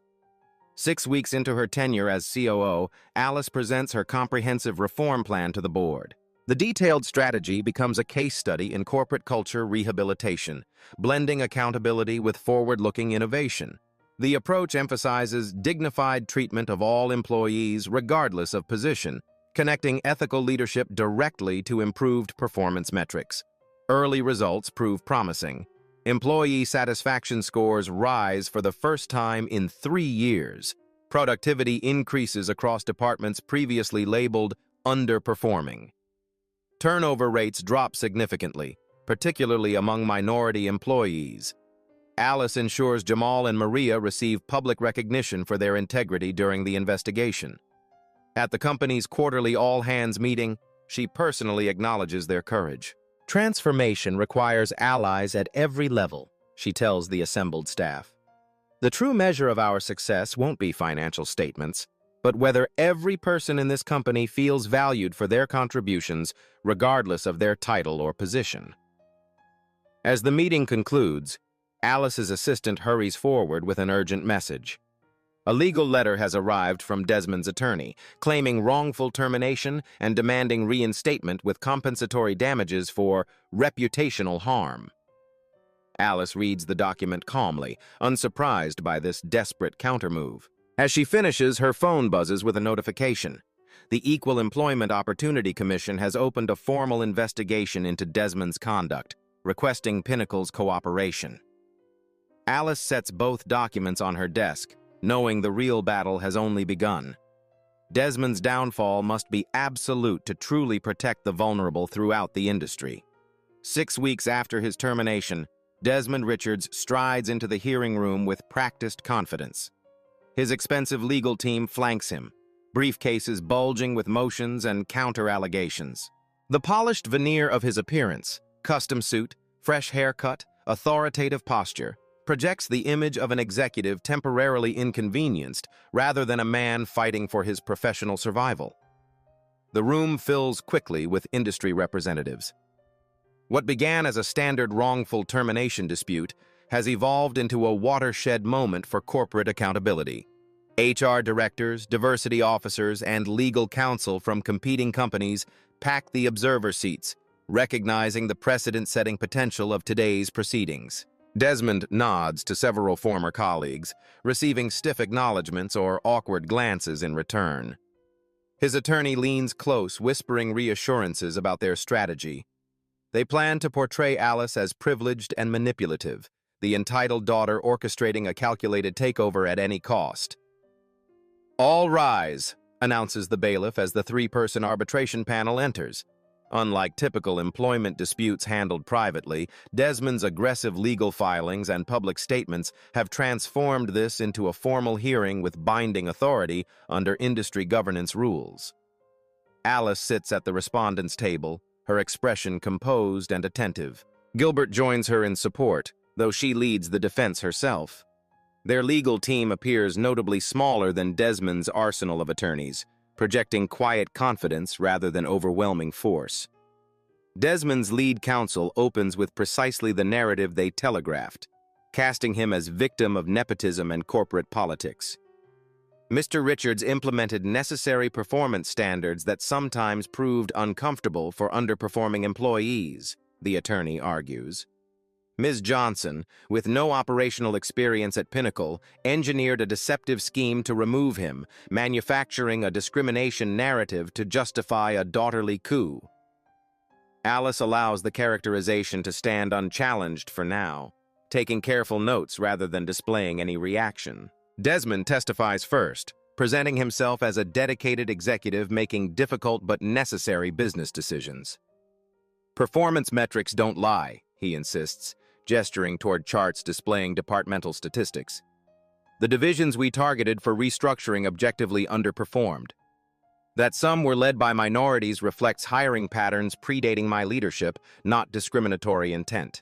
S1: 6 weeks into her tenure as COO, Alice presents her comprehensive reform plan to the board. The detailed strategy becomes a case study in corporate culture rehabilitation, blending accountability with forward-looking innovation. The approach emphasizes dignified treatment of all employees regardless of position, connecting ethical leadership directly to improved performance metrics. Early results prove promising. Employee satisfaction scores rise for the first time in 3 years. Productivity increases across departments previously labeled underperforming. Turnover rates drop significantly, particularly among minority employees. Alice ensures Jamal and Maria receive public recognition for their integrity during the investigation. At the company's quarterly all-hands meeting, she personally acknowledges their courage. "Transformation requires allies at every level," she tells the assembled staff. "The true measure of our success won't be financial statements, but whether every person in this company feels valued for their contributions, regardless of their title or position." As the meeting concludes, Alice's assistant hurries forward with an urgent message. A legal letter has arrived from Desmond's attorney, claiming wrongful termination and demanding reinstatement with compensatory damages for reputational harm. Alice reads the document calmly, unsurprised by this desperate countermove. As she finishes, her phone buzzes with a notification. The Equal Employment Opportunity Commission has opened a formal investigation into Desmond's conduct, requesting Pinnacle's cooperation. Alice sets both documents on her desk, knowing the real battle has only begun. Desmond's downfall must be absolute to truly protect the vulnerable throughout the industry. 6 weeks after his termination, Desmond Richards strides into the hearing room with practiced confidence. His expensive legal team flanks him, briefcases bulging with motions and counter-allegations. The polished veneer of his appearance, custom suit, fresh haircut, authoritative posture, projects the image of an executive temporarily inconvenienced rather than a man fighting for his professional survival. The room fills quickly with industry representatives. What began as a standard wrongful termination dispute has evolved into a watershed moment for corporate accountability. HR directors, diversity officers, and legal counsel from competing companies pack the observer seats, recognizing the precedent-setting potential of today's proceedings. Desmond nods to several former colleagues, receiving stiff acknowledgments or awkward glances in return. His attorney leans close, whispering reassurances about their strategy. They plan to portray Alice as privileged and manipulative, the entitled daughter orchestrating a calculated takeover at any cost. "All rise," announces the bailiff as the three-person arbitration panel enters. Unlike typical employment disputes handled privately, Desmond's aggressive legal filings and public statements have transformed this into a formal hearing with binding authority under industry governance rules. Alice sits at the respondent's table, her expression composed and attentive. Gilbert joins her in support, though she leads the defense herself. Their legal team appears notably smaller than Desmond's arsenal of attorneys, projecting quiet confidence rather than overwhelming force. Desmond's lead counsel opens with precisely the narrative they telegraphed, casting him as victim of nepotism and corporate politics. Mr. Richards implemented necessary performance standards that sometimes proved uncomfortable for underperforming employees, the attorney argues. Ms. Johnson, with no operational experience at Pinnacle, engineered a deceptive scheme to remove him, manufacturing a discrimination narrative to justify a daughterly coup. Alice allows the characterization to stand unchallenged for now, taking careful notes rather than displaying any reaction. Desmond testifies first, presenting himself as a dedicated executive making difficult but necessary business decisions. "Performance metrics don't lie," he insists, gesturing toward charts displaying departmental statistics. "The divisions we targeted for restructuring objectively underperformed. That some were led by minorities reflects hiring patterns predating my leadership, not discriminatory intent."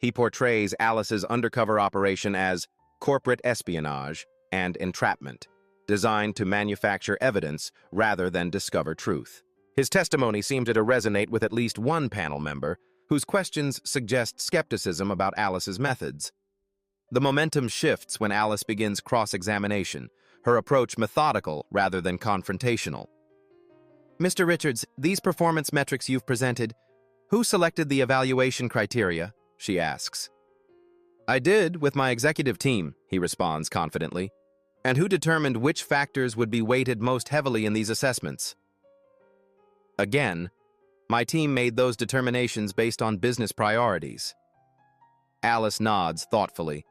S1: He portrays Alice's undercover operation as corporate espionage and entrapment, designed to manufacture evidence rather than discover truth. His testimony seemed to resonate with at least one panel member, whose questions suggest skepticism about Alice's methods. The momentum shifts when Alice begins cross-examination, her approach methodical rather than confrontational. "Mr. Richards, these performance metrics you've presented, who selected the evaluation criteria?" she asks. "I did, with my executive team," he responds confidently. "And who determined which factors would be weighted most heavily in these assessments?" "Again, my team made those determinations based on business priorities." Alice nods thoughtfully.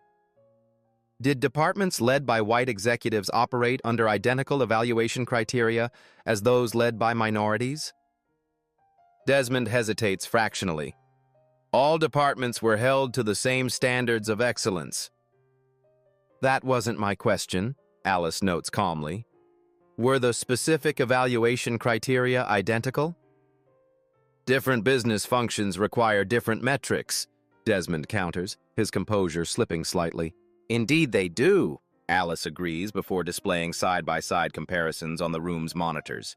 S1: "Did departments led by white executives operate under identical evaluation criteria as those led by minorities?" Desmond hesitates fractionally. "All departments were held to the same standards of excellence." "That wasn't my question," Alice notes calmly. "Were the specific evaluation criteria identical?" "Different business functions require different metrics," Desmond counters, his composure slipping slightly. "Indeed they do," Alice agrees before displaying side-by-side comparisons on the room's monitors.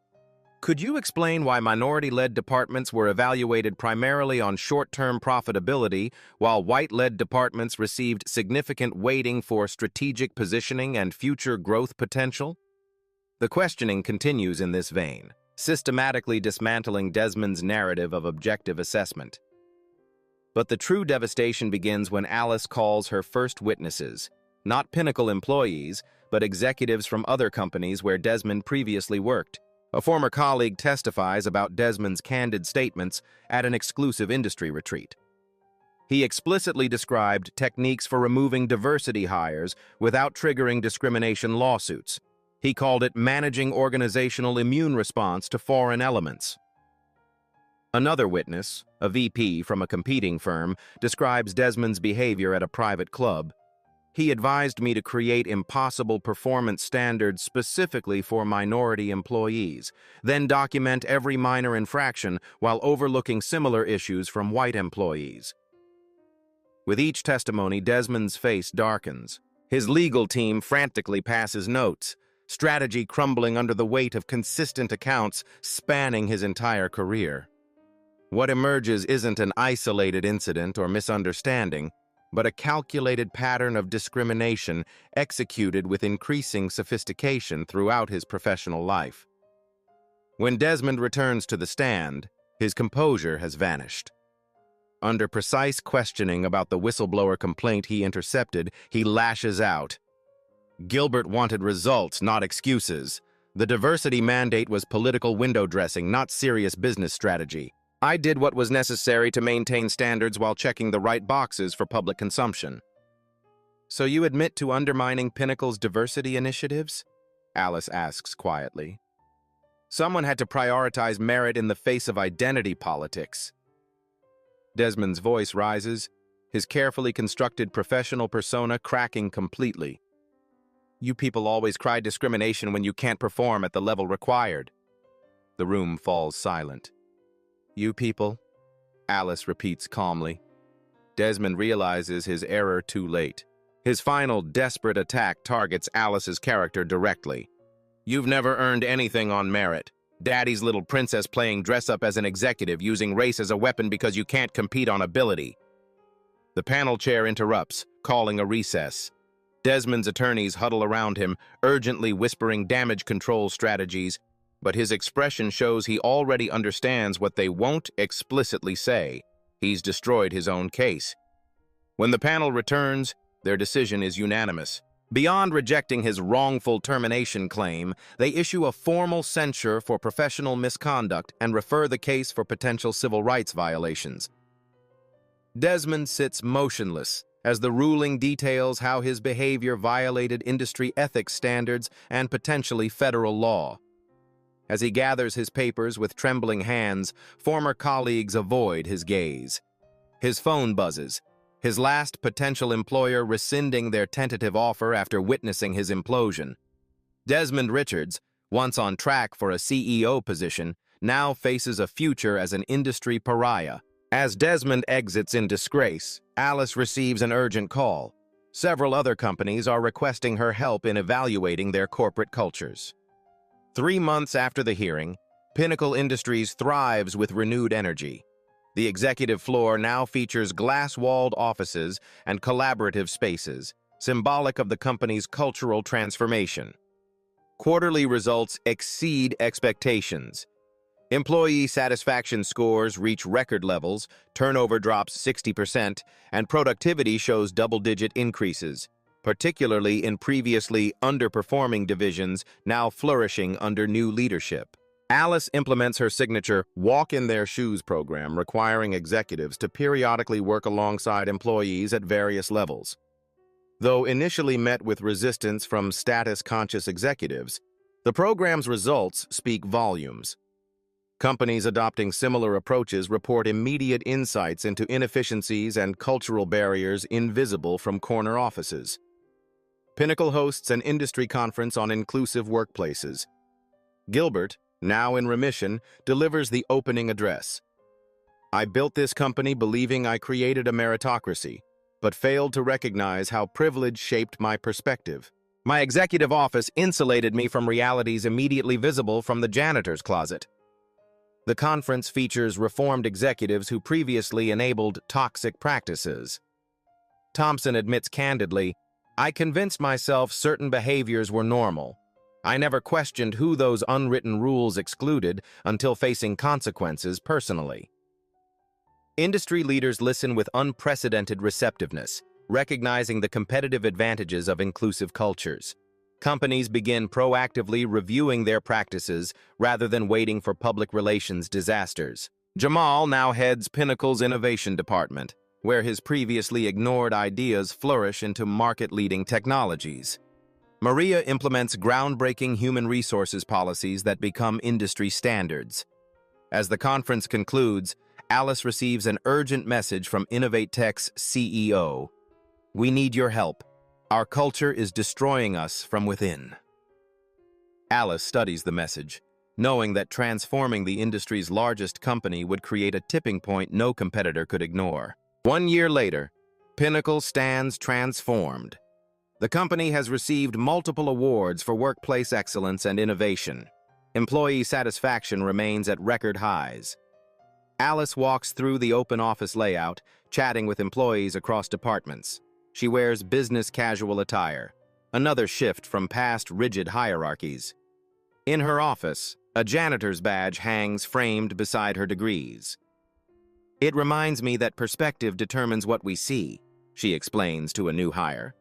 S1: Could you explain why minority-led departments were evaluated primarily on short-term profitability, while white-led departments received significant weighting for strategic positioning and future growth potential? The questioning continues in this vein, systematically dismantling Desmond's narrative of objective assessment. But the true devastation begins when Alice calls her first witnesses, not Pinnacle employees, but executives from other companies where Desmond previously worked. A former colleague testifies about Desmond's candid statements at an exclusive industry retreat. He explicitly described techniques for removing diversity hires without triggering discrimination lawsuits. He called it managing organizational immune response to foreign elements. Another witness, a VP from a competing firm, describes Desmond's behavior at a private club. He advised me to create impossible performance standards specifically for minority employees, then document every minor infraction while overlooking similar issues from white employees. With each testimony, Desmond's face darkens. His legal team frantically passes notes, strategy crumbling under the weight of consistent accounts spanning his entire career. What emerges isn't an isolated incident or misunderstanding, but a calculated pattern of discrimination executed with increasing sophistication throughout his professional life. When Desmond returns to the stand, his composure has vanished. Under precise questioning about the whistleblower complaint he intercepted, he lashes out. Gilbert wanted results, not excuses. The diversity mandate was political window dressing, not serious business strategy. I did what was necessary to maintain standards while checking the right boxes for public consumption. So you admit to undermining Pinnacle's diversity initiatives? Alice asks quietly. Someone had to prioritize merit in the face of identity politics. Desmond's voice rises, his carefully constructed professional persona cracking completely. You people always cry discrimination when you can't perform at the level required. The room falls silent. You people, Alice repeats calmly. Desmond realizes his error too late. His final desperate attack targets Alice's character directly. You've never earned anything on merit. Daddy's little princess playing dress-up as an executive using race as a weapon because you can't compete on ability. The panel chair interrupts, calling a recess. Desmond's attorneys huddle around him, urgently whispering damage control strategies, but his expression shows he already understands what they won't explicitly say. He's destroyed his own case. When the panel returns, their decision is unanimous. Beyond rejecting his wrongful termination claim, they issue a formal censure for professional misconduct and refer the case for potential civil rights violations. Desmond sits motionless as the ruling details how his behavior violated industry ethics standards and potentially federal law. As he gathers his papers with trembling hands, former colleagues avoid his gaze. His phone buzzes, his last potential employer rescinding their tentative offer after witnessing his implosion. Desmond Richards, once on track for a CEO position, now faces a future as an industry pariah. As Desmond exits in disgrace, Alice receives an urgent call. Several other companies are requesting her help in evaluating their corporate cultures. 3 months after the hearing, Pinnacle Industries thrives with renewed energy. The executive floor now features glass-walled offices and collaborative spaces, symbolic of the company's cultural transformation. Quarterly results exceed expectations. Employee satisfaction scores reach record levels, turnover drops 60%, and productivity shows double-digit increases, particularly in previously underperforming divisions now flourishing under new leadership. Alice implements her signature Walk in Their Shoes program, requiring executives to periodically work alongside employees at various levels. Though initially met with resistance from status-conscious executives, the program's results speak volumes. Companies adopting similar approaches report immediate insights into inefficiencies and cultural barriers invisible from corner offices. Pinnacle hosts an industry conference on inclusive workplaces. Gilbert, now in remission, delivers the opening address. I built this company believing I created a meritocracy, but failed to recognize how privilege shaped my perspective. My executive office insulated me from realities immediately visible from the janitor's closet. The conference features reformed executives who previously enabled toxic practices. Thompson admits candidly, "I convinced myself certain behaviors were normal. I never questioned who those unwritten rules excluded until facing consequences personally." Industry leaders listen with unprecedented receptiveness, recognizing the competitive advantages of inclusive cultures. Companies begin proactively reviewing their practices rather than waiting for public relations disasters. Jamal now heads Pinnacle's innovation department, where his previously ignored ideas flourish into market-leading technologies. Maria implements groundbreaking human resources policies that become industry standards. As the conference concludes, Alice receives an urgent message from Innovate Tech's CEO. "We need your help. Our culture is destroying us from within." Alice studies the message, knowing that transforming the industry's largest company would create a tipping point no competitor could ignore. 1 year later, Pinnacle stands transformed. The company has received multiple awards for workplace excellence and innovation. Employee satisfaction remains at record highs. Alice walks through the open office layout, chatting with employees across departments. She wears business casual attire, another shift from past rigid hierarchies. In her office, a janitor's badge hangs framed beside her degrees. "It reminds me that perspective determines what we see," she explains to a new hire.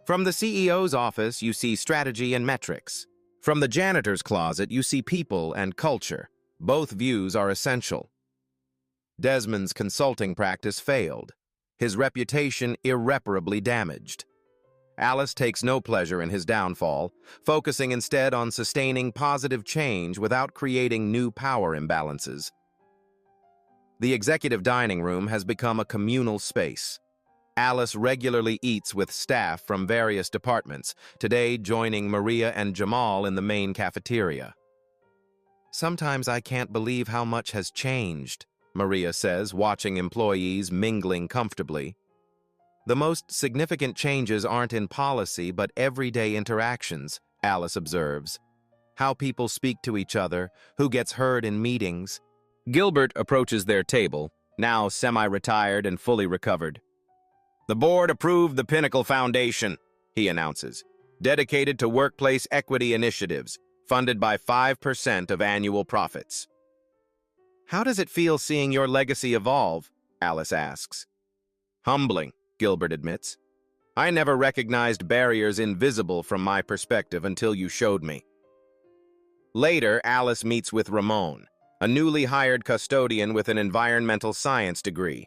S1: From the CEO's office, you see strategy and metrics. From the janitor's closet, you see people and culture. Both views are essential. Desmond's consulting practice failed, his reputation irreparably damaged. Alice takes no pleasure in his downfall, focusing instead on sustaining positive change without creating new power imbalances. The executive dining room has become a communal space. Alice regularly eats with staff from various departments, today joining Maria and Jamal in the main cafeteria. "Sometimes I can't believe how much has changed," Maria says, watching employees mingling comfortably. "The most significant changes aren't in policy but everyday interactions," Alice observes. "How people speak to each other, who gets heard in meetings." Gilbert approaches their table, now semi-retired and fully recovered. "The board approved the Pinnacle Foundation," he announces, "dedicated to workplace equity initiatives, funded by 5% of annual profits." "How does it feel seeing your legacy evolve?" Alice asks. "Humbling," Gilbert admits. "I never recognized barriers invisible from my perspective until you showed me." Later, Alice meets with Ramon, a newly hired custodian with an environmental science degree.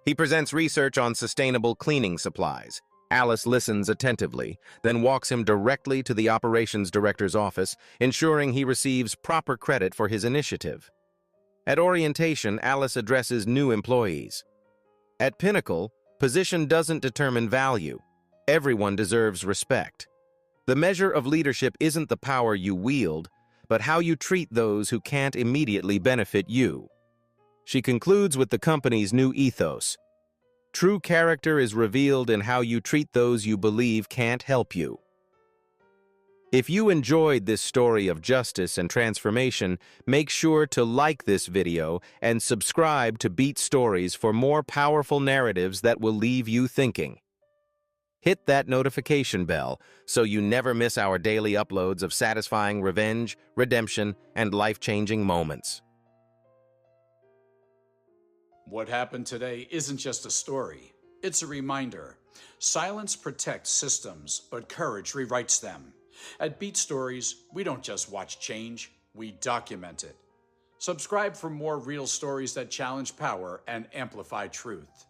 S1: He presents research on sustainable cleaning supplies. Alice listens attentively, then walks him directly to the operations director's office, ensuring he receives proper credit for his initiative. At orientation, Alice addresses new employees. At Pinnacle, position doesn't determine value. Everyone deserves respect. The measure of leadership isn't the power you wield, but how you treat those who can't immediately benefit you. She concludes with the company's new ethos. True character is revealed in how you treat those you believe can't help you. If you enjoyed this story of justice and transformation, make sure to like this video and subscribe to Beat Stories for more powerful narratives that will leave you thinking. Hit that notification bell so you never miss our daily uploads of satisfying revenge, redemption, and life-changing moments.
S2: What happened today isn't just a story, it's a reminder. Silence protects systems, but courage rewrites them. At Beat Stories, we don't just watch change, we document it. Subscribe for more real stories that challenge power and amplify truth.